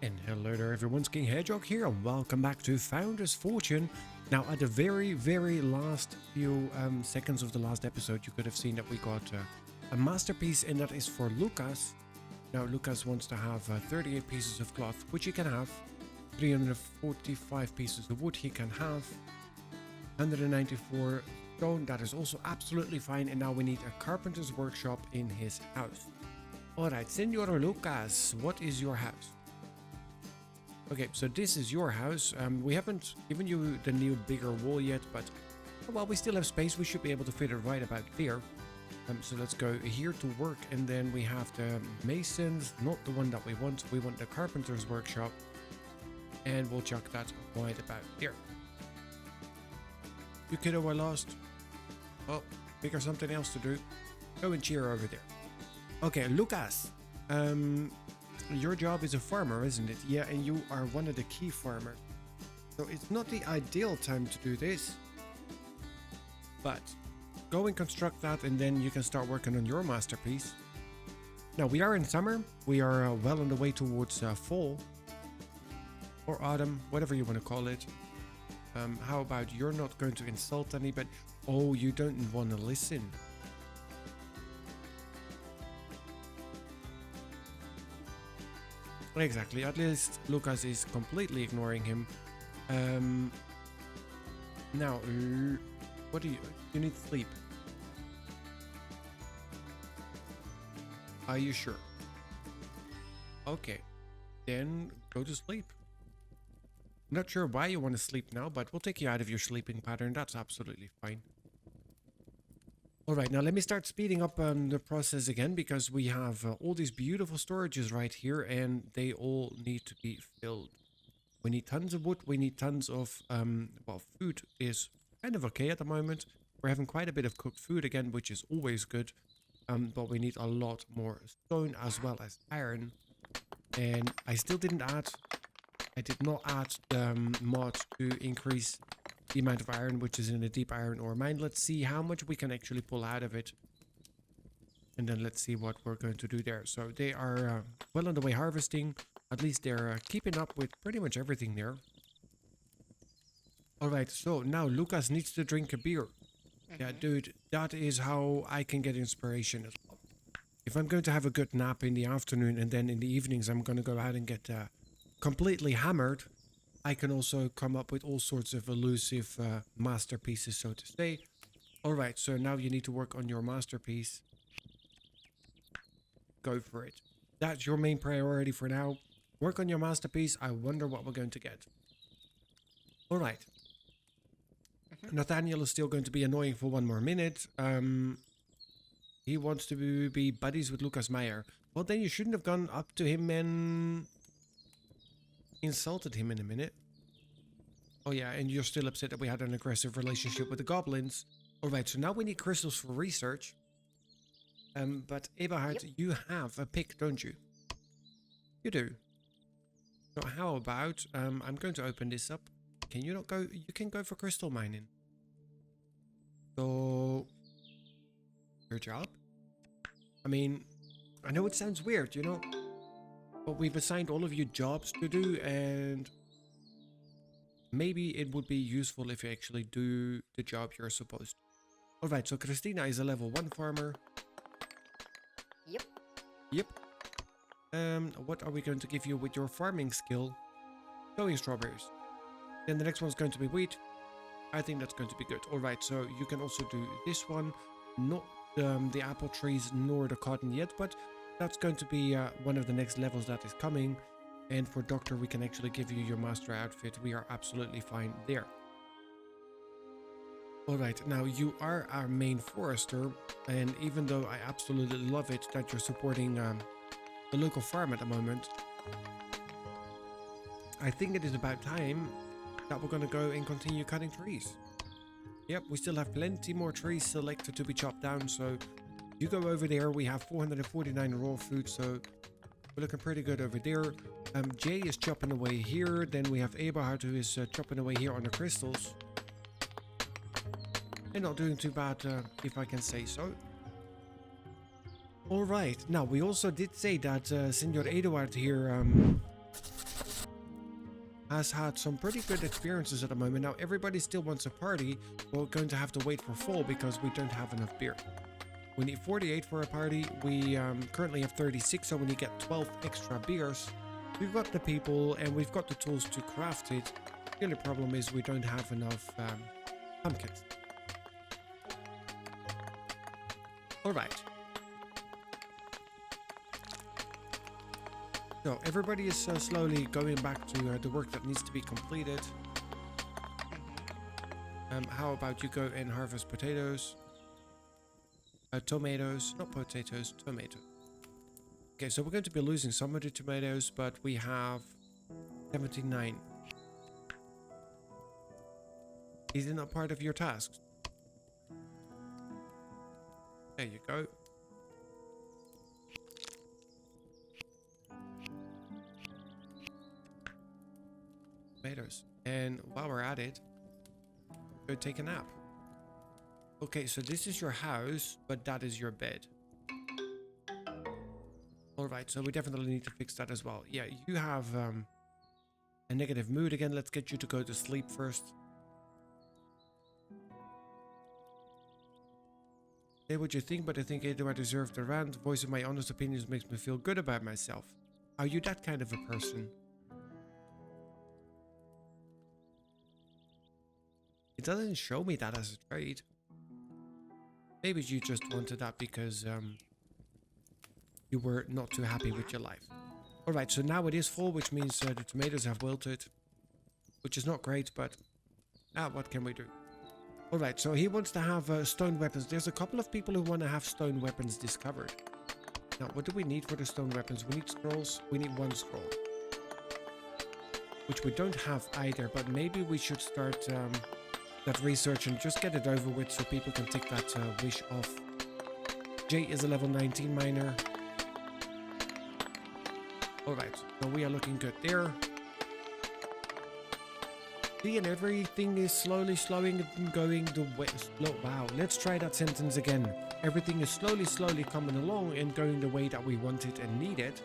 And hello there everyone, King Hedgehog here and welcome back to Founder's Fortune. Now at the very last few seconds of the last episode you could have seen that we got a masterpiece, and that is for Lucas. Now Lucas wants to have 38 pieces of cloth, which he can have, 345 pieces of wood he can have, 194 stone, that is also absolutely fine, and now we need a carpenter's workshop in his house. Alright, Senor Lucas, what is your house? Okay, so this is your house. We haven't given you the new bigger wall yet, but while we still have space, we should be able to fit it right about there. So let's go here to work, and then we have the masons, not the one that we want. We want the carpenter's workshop, and we'll chuck that right about here. You kiddo are lost. Oh, figure something else to do. Go and cheer over there. Okay, Lucas. Your job is a farmer, isn't it? Yeah, and you are one of the key farmers. So it's not the ideal time to do this. But go and construct that, and then you can start working on your masterpiece. Now, we are in summer. We are well on the way towards fall. Or autumn, whatever you want to call it. How about you're not going to insult anybody? Oh, you don't want to listen. Exactly, at least Lucas is completely ignoring him. Now, what do you need sleep? Are you sure? Okay, then go to sleep. Not sure why you want to sleep now, but we'll take you out of your sleeping pattern. That's absolutely fine. Alright, now let me start speeding up the process again, because we have all these beautiful storages right here, and they all need to be filled. We need tons of wood, we need tons of, well, food is kind of okay at the moment. We're having quite a bit of cooked food again, which is always good. But we need a lot more stone as well as iron. And I did not add the mod to increase the amount of iron which is in a deep iron ore mine. Let's see how much we can actually pull out of it, and then let's see what we're going to do there. So they are well on the way harvesting. At least they're keeping up with pretty much everything there. All right, so now Lucas needs to drink a beer. Yeah, dude, that is how I can get inspiration as well. If I'm going to have a good nap in the afternoon, and then in the evenings I'm going to go out and get completely hammered, I can also come up with all sorts of elusive masterpieces, so to say. Alright, so now you need to work on your masterpiece. Go for it. That's your main priority for now. Work on your masterpiece. I wonder what we're going to get. Alright. Nathaniel is still going to be annoying for one more minute. He wants to be buddies with Lucas Meyer. Well, then you shouldn't have gone up to him and insulted him in a minute. Oh yeah, and you're still upset that we had an aggressive relationship with the goblins. Alright, so now we need crystals for research. But Eberhard, you have a pick, don't you? You do. So how about, I'm going to open this up. Can you not go, you can go for crystal mining. So, your job? I mean, I know it sounds weird, you know? But we've assigned all of you jobs to do, and maybe it would be useful if you actually do the job you're supposed to. Alright, so Christina is a level 1 farmer. Yep. Yep. What are we going to give you with your farming skill? Sowing strawberries. Then the next one's going to be wheat. I think that's going to be good. Alright, so you can also do this one. Not the apple trees nor the cotton yet, but that's going to be one of the next levels that is coming. And for Doctor, we can actually give you your master outfit. We are absolutely fine there. Alright, now you are our main forester. And even though I absolutely love it that you're supporting the local farm at the moment, I think it is about time that we're going to go and continue cutting trees. Yep, we still have plenty more trees selected to be chopped down, so you go over there. We have 449 raw food, so we're looking pretty good over there. Jay is chopping away here. Then we have Eberhard, who is chopping away here on the crystals. They're not doing too bad, if I can say so. Alright, now we also did say that Senor Eduard here has had some pretty good experiences at the moment. Now everybody still wants a party. We're going to have to wait for fall because we don't have enough beer. We need 48 for a party. We currently have 36, so we need to get 12 extra beers. We've got the people and we've got the tools to craft it. The only problem is we don't have enough pumpkins. Alright. So everybody is slowly going back to the work that needs to be completed. How about you go and harvest potatoes? Tomatoes, not potatoes, tomatoes. Okay, so we're going to be losing some of the tomatoes, but we have 79. Is it not part of your tasks? There you go. Tomatoes. And while we're at it, go take a nap. Okay, so this is your house, but that is your bed. Alright, so we definitely need to fix that as well. Yeah, you have a negative mood again. Let's get you to go to sleep first. Say what you think, but I think do I deserve the rant. Voice of my honest opinions makes me feel good about myself. Are you that kind of a person? It doesn't show me that as a trait. Maybe you just wanted that because you were not too happy with your life. Alright, so now it is fall, which means the tomatoes have wilted. Which is not great, but what can we do? Alright, so he wants to have stone weapons. There's a couple of people who want to have stone weapons discovered. Now, what do we need for the stone weapons? We need scrolls. We need 1 scroll. Which we don't have either, but maybe we should start that research and just get it over with so people can tick that wish off. Jay is a level 19 miner. Alright, so we are looking good there. See, and everything is slowly slowing and going the way. Wow, let's try that sentence again. Everything is slowly coming along and going the way that we want it and need it.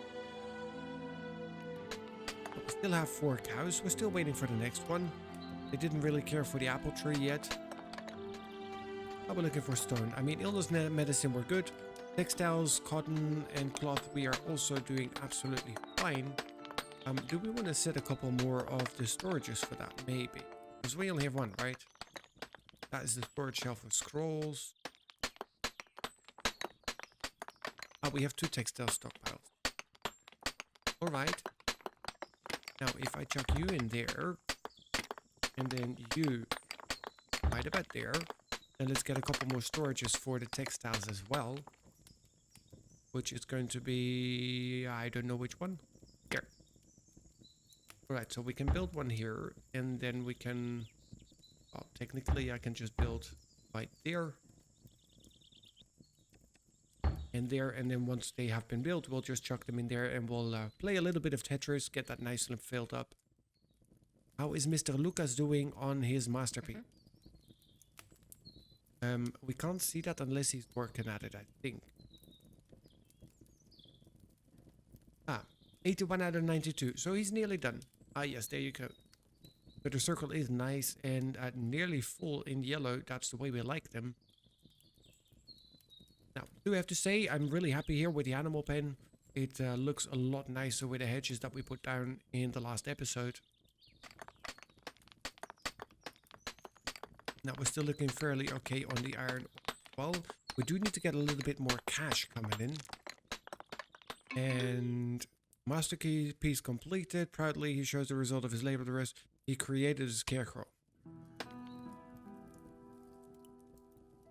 But we still have 4 cows. We're still waiting for the next one. They didn't really care for the apple tree yet. Now we're looking for stone. I mean, illness medicine, we're good. Textiles, cotton, and cloth, we are also doing absolutely fine. Do we want to set a couple more of the storages for that? Maybe. Because we only have 1, right? That is the storage shelf of scrolls. We have 2 textile stockpiles. Alright. Now, if I chuck you in there, and then you right about there, then let's get a couple more storages for the textiles as well. Which is going to be, I don't know which one. Here. Alright, so we can build one here, and then we can, well, technically I can just build right there. And there, and then once they have been built, we'll just chuck them in there and we'll play a little bit of Tetris, get that nice and filled up. How is Mr. Lucas doing on his masterpiece? We can't see that unless he's working at it, I think. 81 out of 92. So he's nearly done. Yes, there you go. But the circle is nice and nearly full in yellow. That's the way we like them. Now, do I have to say, I'm really happy here with the animal pen. It looks a lot nicer with the hedges that we put down in the last episode. Now, we're still looking fairly okay on the iron. Well, we do need to get a little bit more cash coming in. And master key piece completed. Proudly, he shows the result of his labor. The rest, he created a Scarecrow.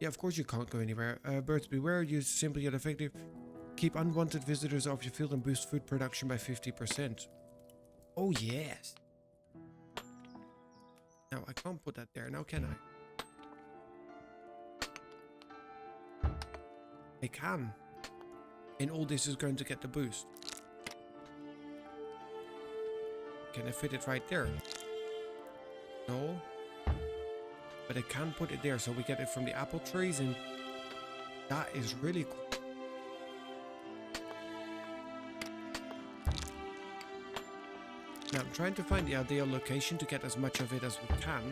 Yeah, of course you can't go anywhere. Birds beware, use simply yet effective. Keep unwanted visitors off your field and boost food production by 50%. Oh, yes. Now, I can't put that there now, can I? I can. And all this is going to get the boost. Can I fit it right there? No. But I can put it there, so we get it from the apple trees, and that is really cool. Now I'm trying to find the ideal location to get as much of it as we can.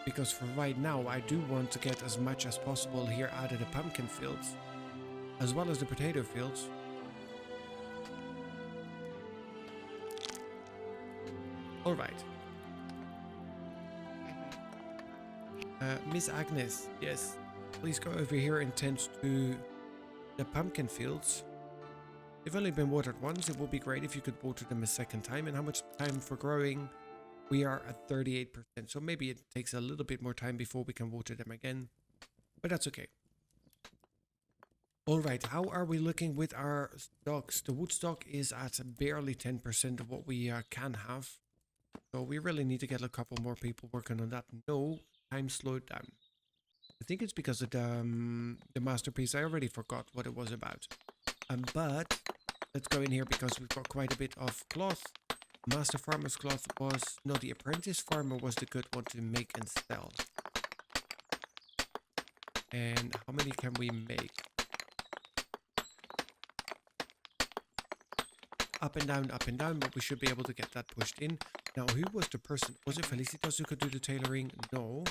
Because for right now, I do want to get as much as possible here out of the pumpkin fields, as well as the potato fields. All right. Miss Agnes, yes, please go over here and tend to the pumpkin fields. They've only been watered once. It would be great if you could water them a second time. And how much time for growing? We are at 38%, so maybe it takes a little bit more time before we can water them again, but that's okay. All right, how are we looking with our stocks? The wood stock is at barely 10% of what we can have, so we really need to get a couple more people working on that. No, time slowed down. I think it's because of the masterpiece. I already forgot what it was about. But let's go in here because we've got quite a bit of cloth. Master farmer's cloth was, no, the apprentice farmer was the good one to make and sell. And how many can we make? Up and down, but we should be able to get that pushed in. Now, who was the person? Was it Felicitas who could do the tailoring? No.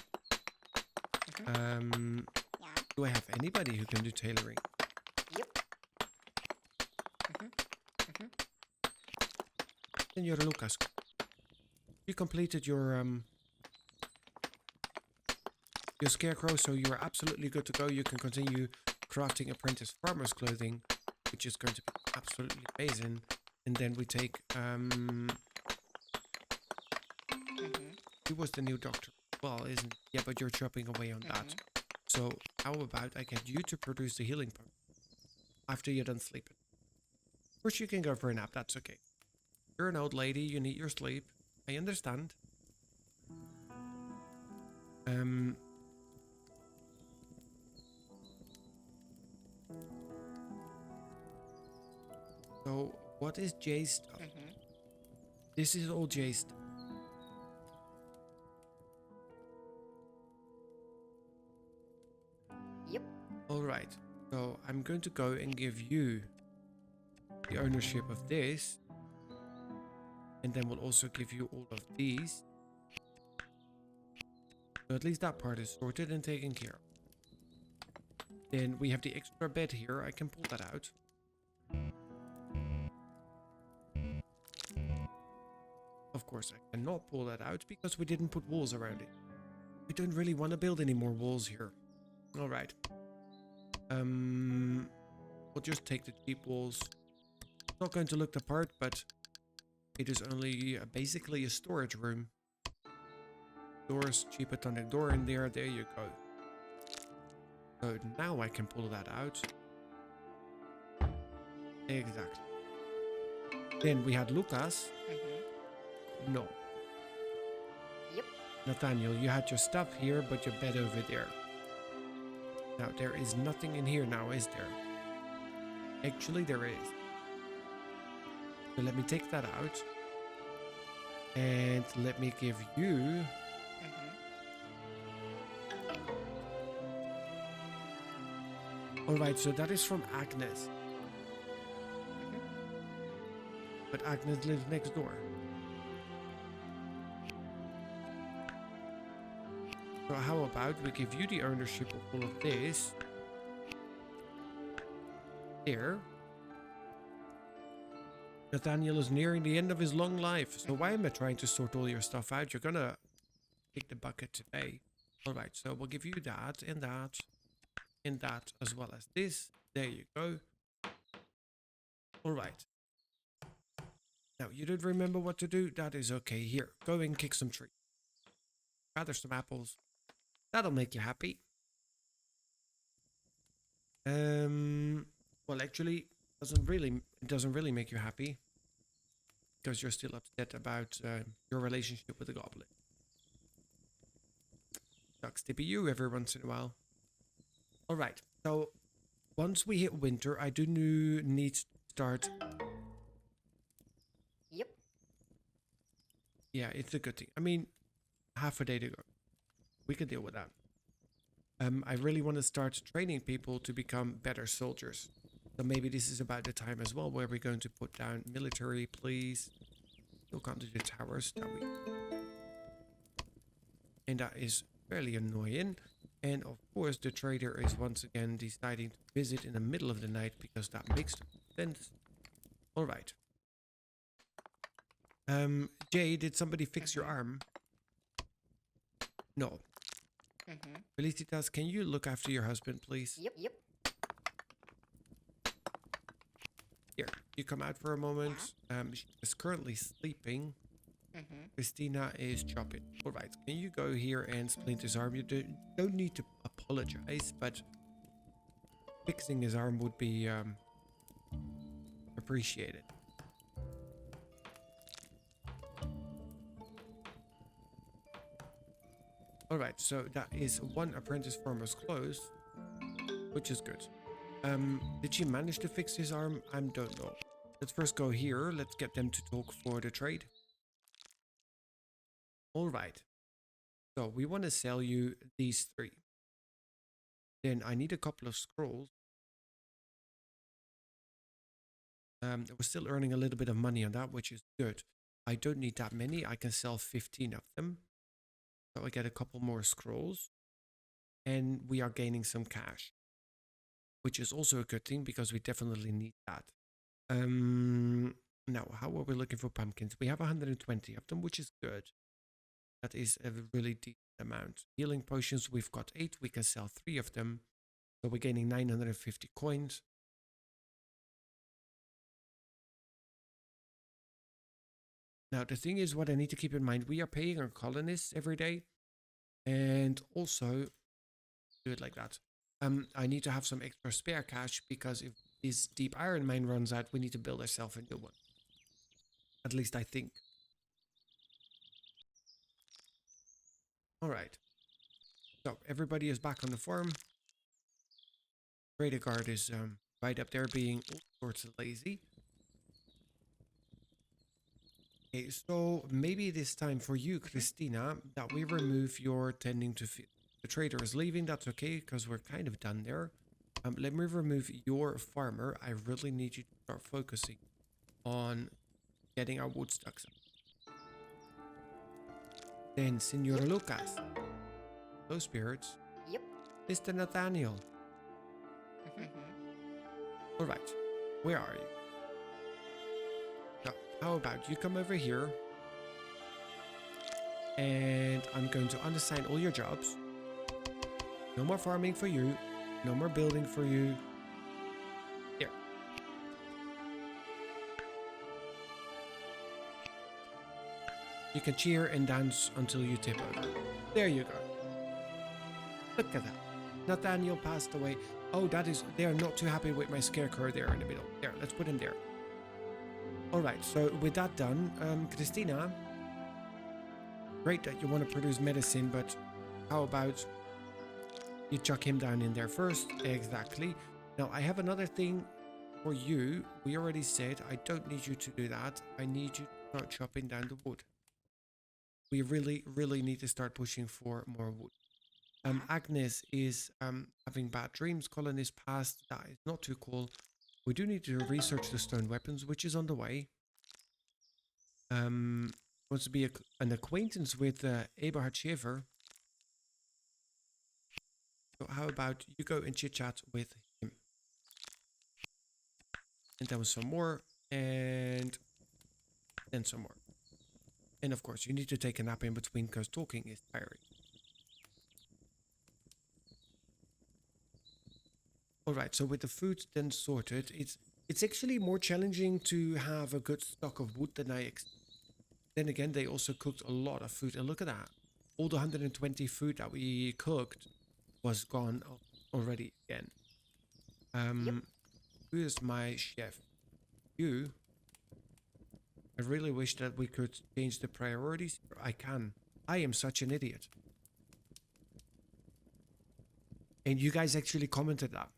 Do I have anybody who can do tailoring? Senor Lucas, you completed your Scarecrow, so you are absolutely good to go. You can continue crafting apprentice farmer's clothing, which is going to be absolutely amazing. And then we take who was the new doctor? Well, isn't, yeah, but you're chopping away on that. So how about I get you to produce the healing potion after you're done sleeping? Of course, you can go for a nap. That's okay. You're an old lady. You need your sleep. I understand. So what is Jay's stuff? This is all Jay's stuff. Yep. All right. So I'm going to go and give you the ownership of this. And then we'll also give you all of these. So at least that part is sorted and taken care of. Then we have the extra bed here. I can pull that out. Of course, I cannot pull that out because we didn't put walls around it. We don't really want to build any more walls here. All right. We'll just take the cheap walls. It's not going to look the part, but it is only basically a storage room. Doors, cheap atomic door in there. There you go. So now I can pull that out. Exactly. Then we had Lucas. No. Yep. Nathaniel, you had your stuff here, but your bed over there. Now, there is nothing in here now, is there? Actually, there is. So let me take that out. And let me give you... Alright, so that is from Agnes. But Agnes lives next door. So how about we give you the ownership of all of this. There. Nathaniel is nearing the end of his long life. So why am I trying to sort all your stuff out? You're gonna kick the bucket today. Alright, so we'll give you that and that. And that as well as this. There you go. Alright. Now, you don't remember what to do? That is okay. Here, go and kick some trees. Gather some apples. That'll make you happy. Well, actually, it doesn't really make you happy. Because you're still upset about your relationship with the goblin. Sucks to be you every once in a while. Alright, so once we hit winter, I do need to start. Yep. Yeah, it's a good thing. I mean, half a day to go. We can deal with that. I really want to start training people to become better soldiers. So maybe this is about the time as well where we're going to put down military, please. Still can't do the towers that we... And that is fairly annoying. And of course, the trader is once again deciding to visit in the middle of the night because that makes sense. All right. Jay, did somebody fix your arm? No. Felicitas, can you look after your husband, please? Yep. Yep. Here, you come out for a moment. She is currently sleeping. Christina is chopping. All right, can you go here and splint his arm? You don't need to apologize, but fixing his arm would be appreciated. All right, so that is one apprentice farmer's closed, which is good. Did she manage to fix his arm? I don't know. Let's first go here. Let's get them to talk for the trade. All right. So we want to sell you these 3. Then I need a couple of scrolls. We're still earning a little bit of money on that, which is good. I don't need that many. I can sell 15 of them. So I get a couple more scrolls. And we are gaining some cash, which is also a good thing because we definitely need that. Now, how are we looking for pumpkins? We have 120 of them, which is good. That is a really decent amount. Healing potions, we've got 8. We can sell 3 of them. So we're gaining 950 coins. Now, the thing is, what I need to keep in mind, we are paying our colonists every day. And also, do it like that. I need to have some extra spare cash because if this deep iron mine runs out, we need to build ourselves a new one. At least I think. All right. So everybody is back on the farm. Trader guard is right up there being all sorts of lazy. Okay, so maybe it is time for you, Christina, that we remove your tending to field. The trader is leaving. That's okay because we're kind of done there. Let me remove your farmer. I really need you to start focusing on getting our wood stocks up. Then, Senor Lucas. Hello, spirits. Yep. Mr. Nathaniel. All right. Where are you? Now, how about you come over here? And I'm going to unassign all your jobs. No more farming for you. No more building for you. Here. You can cheer and dance until you tip over. There you go. Look at that. Nathaniel passed away. Oh, that is... They are not too happy with my Scarecrow there in the middle. There, let's put him there. Alright, so with that done, Christina... Great that you want to produce medicine, but how about... You chuck him down in there first. Exactly. Now, I have another thing for you. We already said I don't need you to do that. I need you to start chopping down the wood. We really, really need to start pushing for more wood. Agnes is having bad dreams. Colonists passed. That is not too cool. We do need to research the stone weapons, which is on the way. Wants to be an acquaintance with Eberhard Schäfer. So how about you go and chit chat with him? And then some more, and then some more. And of course, you need to take a nap in between because talking is tiring. All right, so with the food then sorted, it's actually more challenging to have a good stock of wood than I expected. Then again, they also cooked a lot of food, and look at that. All the 120 food that we cooked was gone already again. Yep. Who is my chef? You. I really wish that we could change the priorities. I can. I am such an idiot. And you guys actually commented that.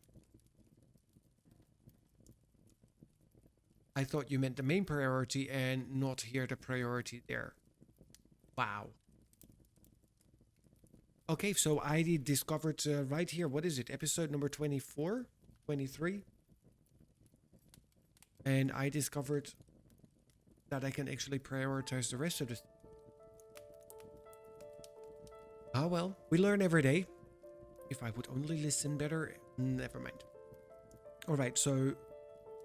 I thought you meant the main priority and not here the priority there. Wow. Okay, so I discovered right here, what is it? Episode number 24? 23? And I discovered that I can actually prioritize the rest of the... Ah, well, we learn every day. If I would only listen better, never mind. All right, so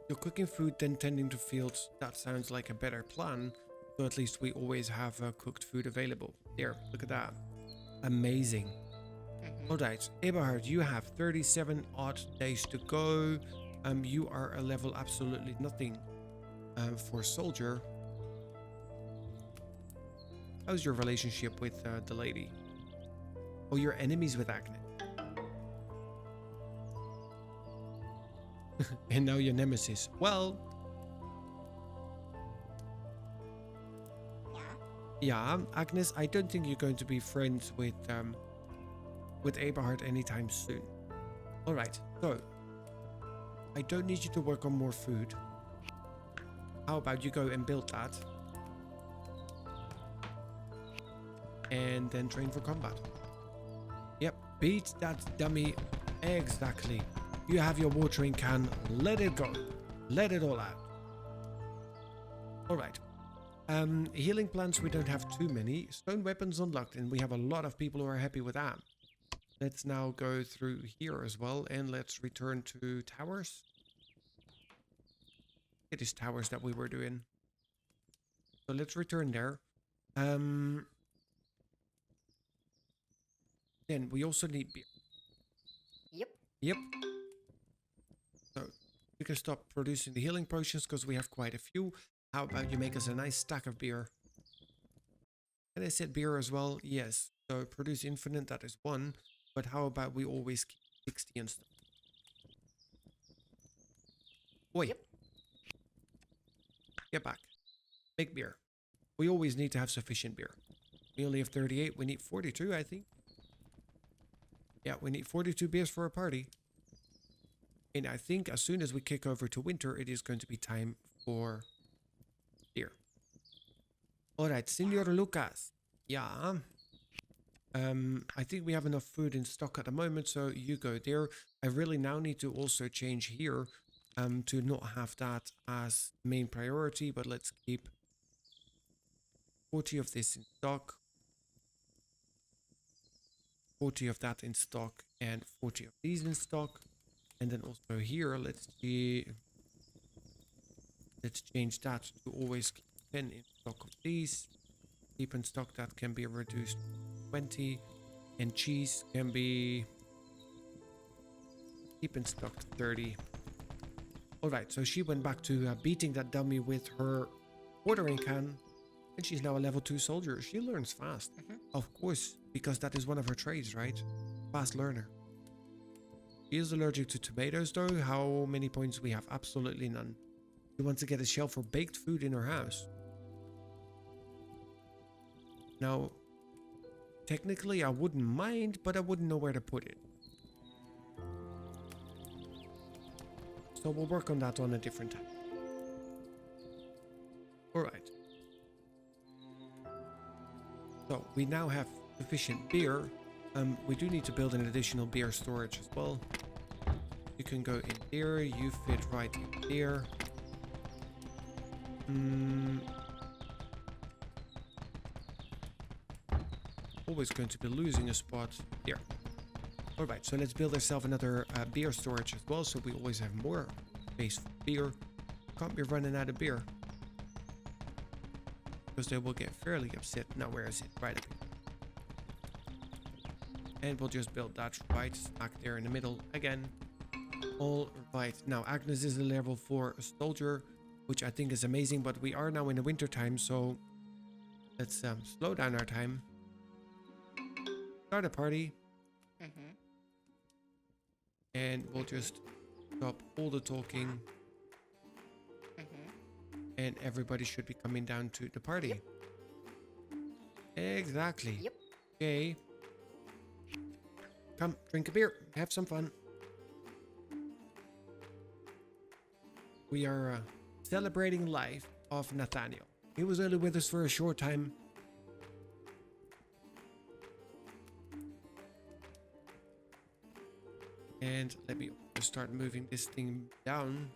you're cooking food, then tending to fields. That sounds like a better plan. So at least we always have cooked food available. There, look at that. Amazing. All right, Eberhard, you have 37 odd days to go. You are a level absolutely nothing for soldier. How's your relationship with the lady? Oh, you're enemies with Agnes. And now your nemesis. Well, yeah, Agnes, I don't think you're going to be friends with Eberhard anytime soon. All right, so I don't need you to work on more food. How about you go and build that? And then train for combat. Yep, beat that dummy. Exactly. You have your watering can. Let it go. Let it all out. All right. Healing plants, we don't have too many. Stone weapons unlocked, and we have a lot of people who are happy with that. Let's now go through here as well, and let's return to towers. It is towers that we were doing. So let's return there. Then we also need beer. Yep. So we can stop producing the healing potions because we have quite a few. How about you make us a nice stack of beer? And I said beer as well. Yes. So produce infinite, that is 1. But how about we always keep 60 and stuff? Oi. Yep. Get back. Make beer. We always need to have sufficient beer. We only have 38. We need 42, I think. Yeah, we need 42 beers for a party. And I think as soon as we kick over to winter, it is going to be time for beer. All right, Senor Lucas. Yeah. I think we have enough food in stock at the moment, so you go there. I really now need to also change here to not have that as main priority, but let's keep 40 of this in stock, 40 of that in stock, and 40 of these in stock. And then also here, let's see, let's change that to always keep 10 in stock of these. Keep in stock, that can be reduced to 20, and cheese can be keep in stock to 30. All right, so she went back to beating that dummy with her watering can, and she's now a level 2 soldier. She learns fast, of course, because that is one of her trades, right? Fast learner. She is allergic to tomatoes, though. How many points we have? Absolutely none. She wants to get a shelf for baked food in her house. Now, technically, I wouldn't mind, but I wouldn't know where to put it. So we'll work on that on a different time. All right. So we now have sufficient beer. We do need to build an additional beer storage as well. You can go in there. You fit right in there. Always going to be losing a spot here. All right, so let's build ourselves another beer storage as well, so we always have more space for beer. Can't be running out of beer, because they will get fairly upset. Now, where is it? Right up here. And we'll just build that right smack there in the middle again. All right, now Agnes is a level 4 soldier, which I think is amazing, but we are now in the winter time, so let's slow down our time. Start a party. And we'll just stop all the talking. And everybody should be coming down to the party. Exactly. Okay. Come, drink a beer. Have some fun. We are celebrating life of Nathaniel. He was only with us for a short time. And let me just start moving this thing down.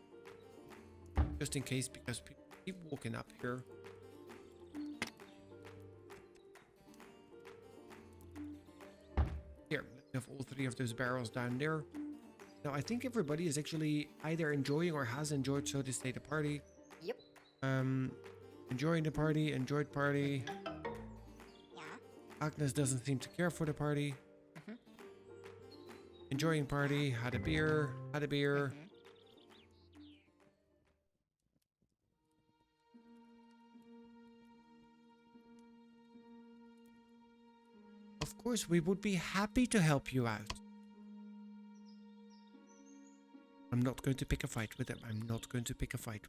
just in case, because people keep walking up here. Here, let's have all 3 of those barrels down there. Now, I think everybody is actually either enjoying or has enjoyed, so to say, the party. Yep. Enjoying the party, enjoyed party. Yeah. Agnes doesn't seem to care for the party. Mhm. Enjoying party, had a beer, had a beer. Mhm. Of course, we would be happy to help you out. I'm not going to pick a fight with them. I'm not going to pick a fight.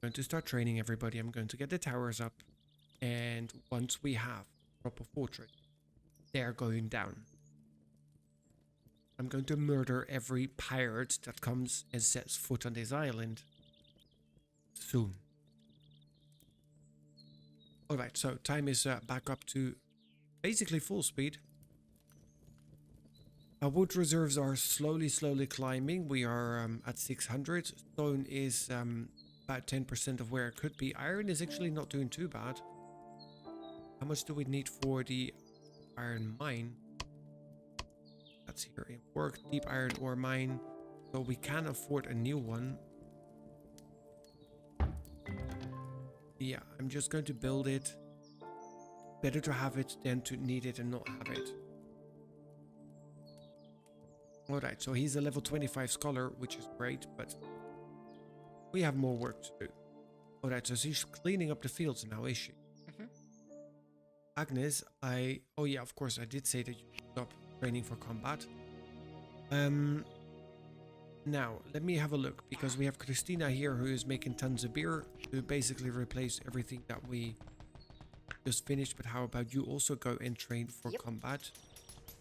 I'm going to start training everybody. I'm going to get the towers up. And once we have proper fortress, they're going down. I'm going to murder every pirate that comes and sets foot on this island. Soon. Alright, so time is back up to basically full speed. Our wood reserves are slowly climbing. We are at 600. Stone is about 10% of where it could be. Iron is actually not doing too bad. How much do we need for the iron mine? That's here in work. Deep iron ore mine. So we can afford a new one. Yeah, I'm just going to build it. Better to have it than to need it and not have it. Alright, so he's a level 25 scholar, which is great, but we have more work to do. Alright, so she's cleaning up the fields now, is she? Mhm. Agnes, oh yeah, of course, I did say that you stop training for combat. Now, let me have a look, because we have Christina here who is making tons of beer to basically replace everything that we just finished. But how about you also go and train for Yep. combat?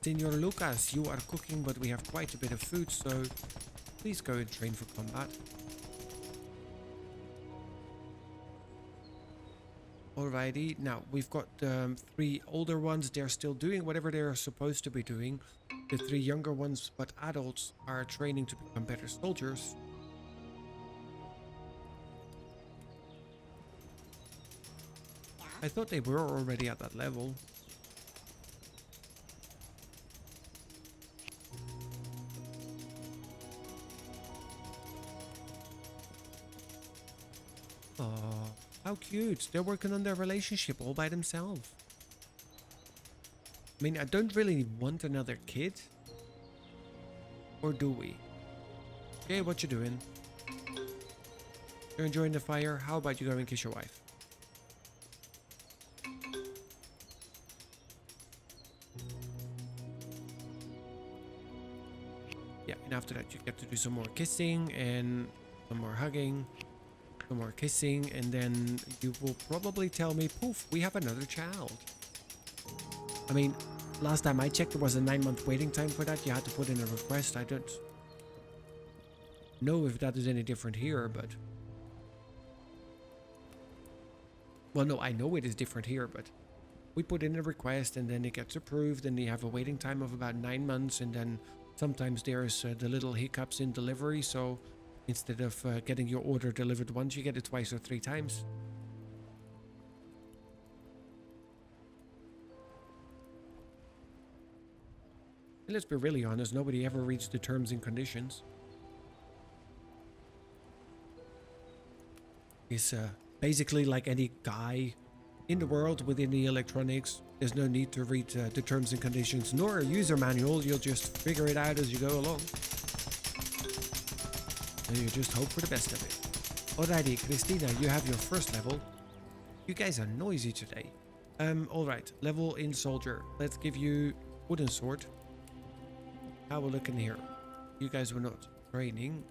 Senor Lucas, you are cooking, but we have quite a bit of food, so please go and train for combat. Alrighty, now we've got 3 older ones. They're still doing whatever they're supposed to be doing. The 3 younger ones, but adults, are training to become better soldiers. Yeah. I thought they were already at that level. Oh, how cute. They're working on their relationship all by themselves. I mean, I don't really want another kid. Or do we? Okay, what you doing? You're enjoying the fire? How about you go and kiss your wife? Yeah, and after that you get to do some more kissing and some more hugging, some more kissing, and then you will probably tell me, poof, we have another child. I mean, last time I checked, there was a 9-month waiting time for that. You had to put in a request. I don't know if that is any different here, but... Well, no, I know it is different here, but... We put in a request, and then it gets approved, and you have a waiting time of about 9 months, and then sometimes there's the little hiccups in delivery, so instead of getting your order delivered once, you get it twice or 3 times. And let's be really honest, nobody ever reads the terms and conditions. It's basically like any guy in the world within the electronics. There's no need to read the terms and conditions nor a user manual. You'll just figure it out as you go along. And you just hope for the best of it. Alrighty, Christina, you have your first level. You guys are noisy today. Alright, level in soldier. Let's give you wooden sword. How we looking here? You guys were not training.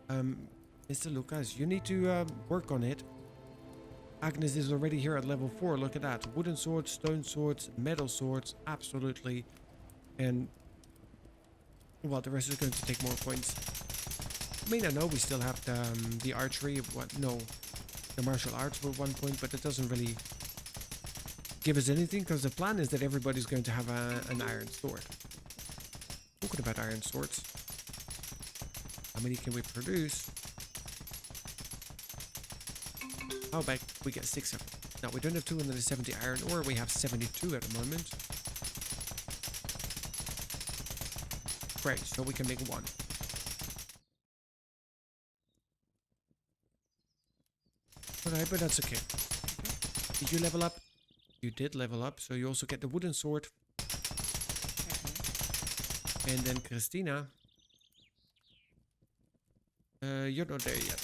Mr. Lucas, you need to work on it. Agnes is already here at level 4. Look at that. Wooden swords, stone swords, metal swords. Absolutely. And... well, the rest is going to take more points. I mean, I know we still have the archery. No, the martial arts for 1 point, but it doesn't really give us anything, because the plan is that everybody's going to have an iron sword. Talking about iron swords. How many can we produce? How about we get 6 of them? Now, we don't have 270 iron ore. We have 72 at the moment. Great, so we can make 1. Alright, but that's okay. Did you level up? You did level up, so you also get the wooden sword. And then Christina. You're not there yet.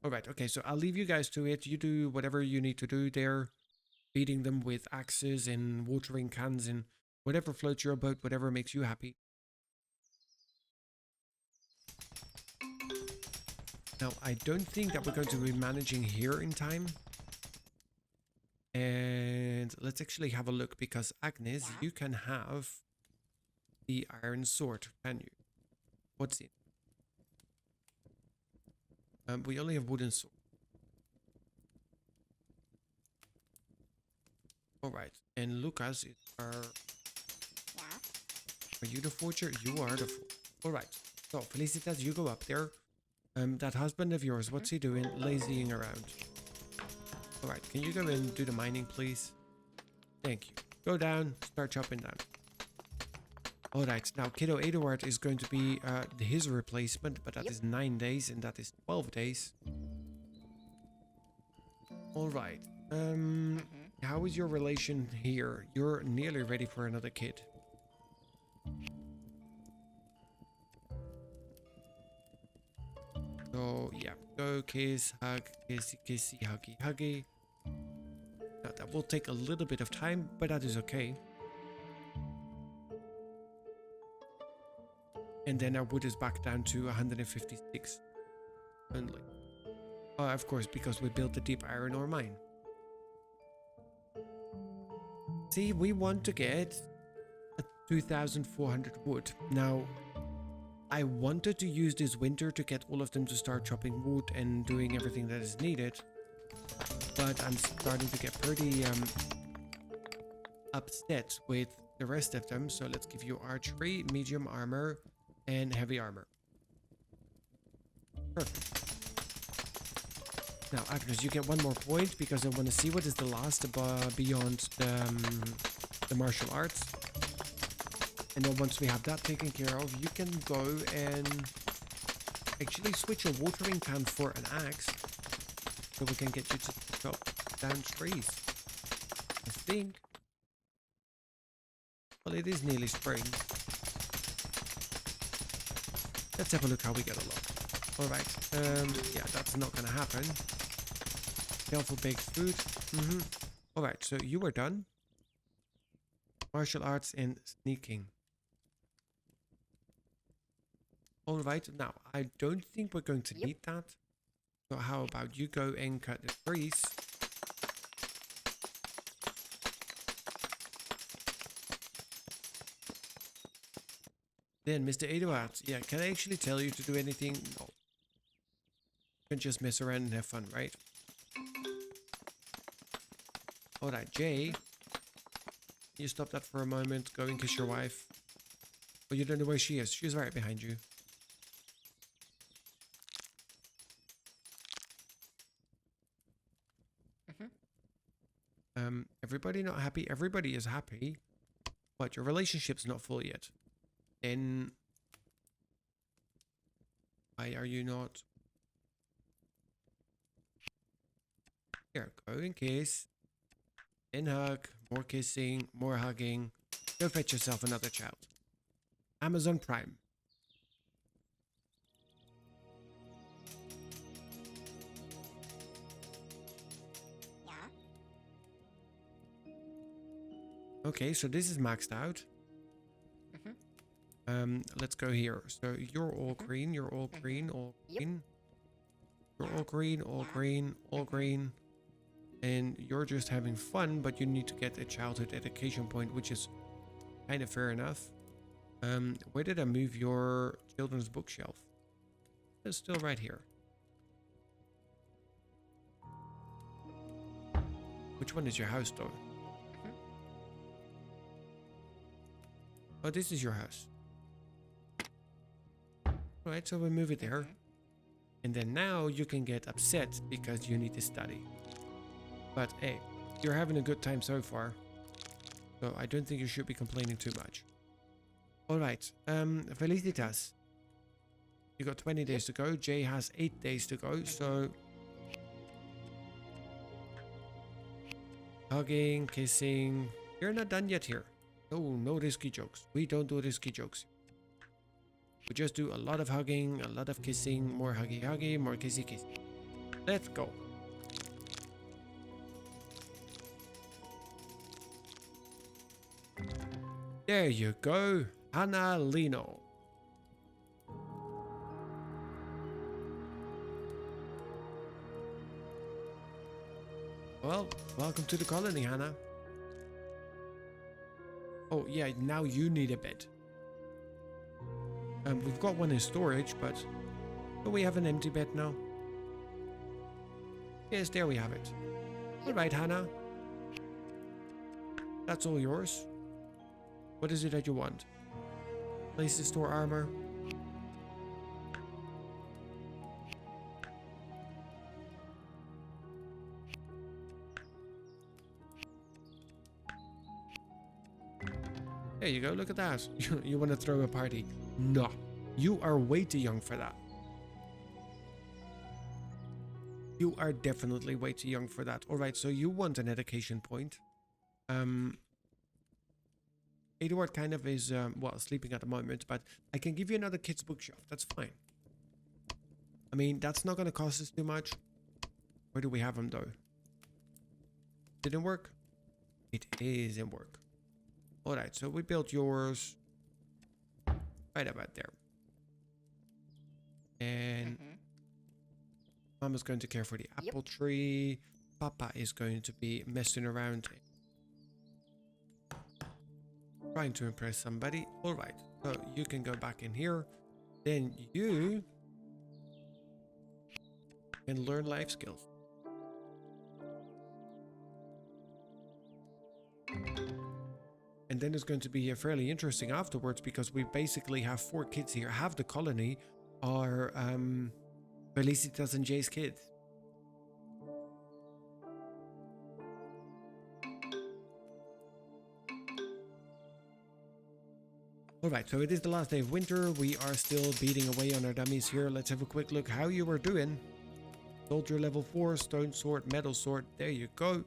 Alright, okay, so I'll leave you guys to it. You do whatever you need to do there. Feeding them with axes and watering cans and whatever floats your boat, whatever makes you happy. Now, I don't think that we're going to be managing here in time. And let's actually have a look, because Agnes, you can have the iron sword, can you? What's it? We only have wooden sword. Alright, and Lucas is our... Are you the forger? You are the forger. Alright, so Felicitas, you go up there. That husband of yours, what's he doing? Lazying around. Alright, can you go and do the mining, please? Thank you. Go down, start chopping down. Alright, now Kiddo Eduard is going to be his replacement, but that is 9 days and that is 12 days. Alright, how is your relation here? You're nearly ready for another kid. So, yeah, go kiss, hug, kissy, kissy, huggy, huggy. Now, that will take a little bit of time, but that is okay. And then our wood is back down to 156 only. Of course, because we built the deep iron ore mine. See, we want to get a 2,400 wood. Now, I wanted to use this winter to get all of them to start chopping wood and doing everything that is needed. But I'm starting to get pretty upset with the rest of them. So let's give you archery, medium armor, and heavy armor. Perfect. Now, Agnes, you get 1 more point because I want to see what is the last beyond the martial arts. And then once we have that taken care of, you can go and actually switch your watering can for an axe. So we can get you to chop down trees. I think. Well, it is nearly spring. Let's have a look how we get along. Alright, yeah, that's not gonna happen. Careful baked food. Alright, so you are done. Martial arts and sneaking. Alright, now, I don't think we're going to need that. So how about you go and cut the trees. Then, Mr. Eduard, yeah, can I actually tell you to do anything? No. You can just mess around and have fun, right? Alright, Jay. You stop that for a moment. Go and kiss your wife. Oh, you don't know where she is. She's right behind you. Everybody not happy? Everybody is happy. But your relationship's not full yet. Then why are you not? Here, go and kiss. Then hug. More kissing. More hugging. Go fetch yourself another child. Amazon Prime. Okay, so this is maxed out. Let's go here. So you're all green, you're all green, all green. You're all green, all green, all green. And you're just having fun, but you need to get a childhood education point, which is kind of fair enough. Where did I move your children's bookshelf? It's still right here. Which one is your house, though? Oh, this is your house. Alright, so we move it there. And then now you can get upset because you need to study. But hey, you're having a good time so far. So I don't think you should be complaining too much. Alright, Felicitas. You got 20 days to go. Jay has 8 days to go, so... Hugging, kissing. You're not done yet here. No risky jokes. We don't do risky jokes. We just do a lot of hugging, a lot of kissing, more huggy, more kissy. Let's go. There you go, Hannah Lino. Well, welcome to the colony, Hannah. Oh yeah, now you need a bed. We've got one in storage, but do we have an empty bed now? Yes, there we have it. All right, Hannah. That's all yours. What is it that you want? Place to store armor. There you go, look at that. You want to throw a party? No, you are way too young for that. You are definitely way too young for that. Alright, so you want an education point. Eduard kind of is, well, sleeping at the moment, but I can give you another kid's bookshelf. That's fine. I mean, that's not going to cost us too much. Where do we have them, though? Didn't work? It is in work. Alright, so we built yours right about there. And Mama's going to care for the apple tree. Papa is going to be messing around, trying to impress somebody. Alright, so you can go back in here. Then you can learn life skills. And then it's going to be fairly interesting afterwards, because we basically have 4 kids here. Half the colony are Felicitas and Jay's kids. Alright, so it is the last day of winter. We are still beating away on our dummies here. Let's have a quick look how you are doing. Soldier level 4, stone sword, metal sword. There you go.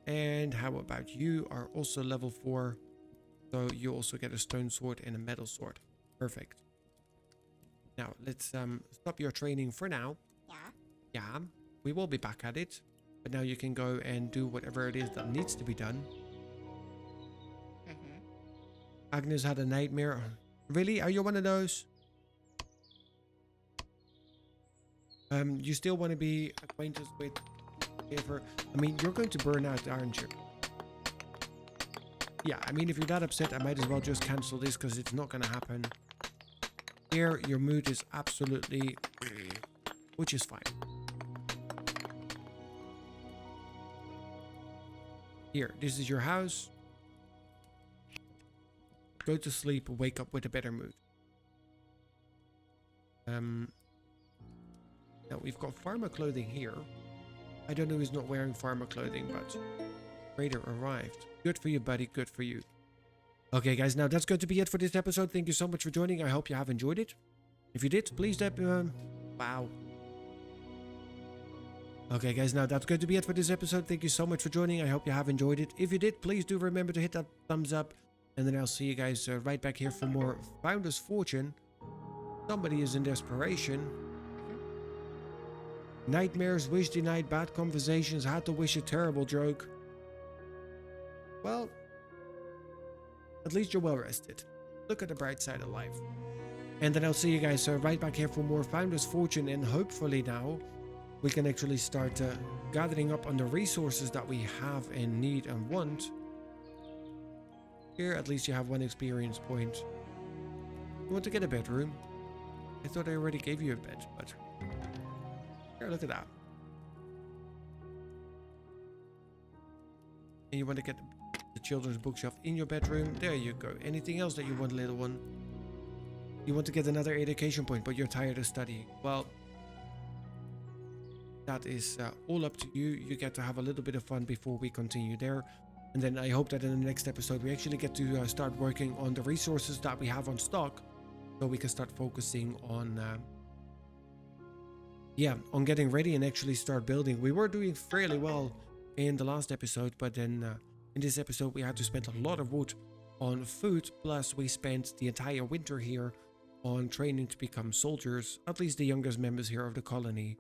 And how about you are also level 4. So you also get a stone sword and a metal sword. Perfect. Now, let's stop your training for now. Yeah, we will be back at it. But now you can go and do whatever it is that needs to be done. Agnes had a nightmare. Really? Are you one of those? You still want to be acquainted with her? I mean, you're going to burn out, aren't you? Yeah, I mean, if you're that upset, I might as well just cancel this, because it's not going to happen. Here, your mood is absolutely... which is fine. Here, this is your house. Go to sleep, wake up with a better mood. Now, we've got farmer clothing here. I don't know who's not wearing farmer clothing, but... Raider arrived. Good for you, buddy. Good for you. Okay, guys. Now, that's going to be it for this episode. Thank you so much for joining. I hope you have enjoyed it. If you did, please... wow. Okay, guys. Now, that's going to be it for this episode. Thank you so much for joining. I hope you have enjoyed it. If you did, please do remember to hit that thumbs up. And then I'll see you guys right back here for more Founder's Fortune. Somebody is in desperation. Nightmares, wish denied, bad conversations, had to wish a terrible joke. Well, at least you're well rested. Look at the bright side of life. And then I'll see you guys right back here for more Founder's Fortune, and hopefully now we can actually start gathering up on the resources that we have and need and want. Here at least you have 1 experience point. You want to get a bedroom? I thought I already gave you a bed, but... Here, look at that. And you want to get the children's bookshelf in your bedroom? There you go. Anything else that you want, little one? You want to get another education point, but you're tired of studying. Well, that is all up to you. You get to have a little bit of fun before we continue there. And then I hope that in the next episode we actually get to start working on the resources that we have on stock, so we can start focusing on on getting ready and actually start building. We were doing fairly well in the last episode, but then in this episode we had to spend a lot of wood on food, plus we spent the entire winter here on training to become soldiers, at least the youngest members here of the colony,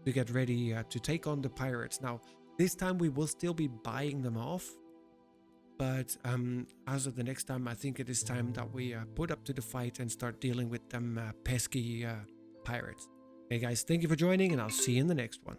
to get ready to take on the pirates. Now, this time we will still be buying them off, but as of the next time, I think it is time that we put up to the fight and start dealing with them pesky pirates. Hey guys, thank you for joining, and I'll see you in the next one.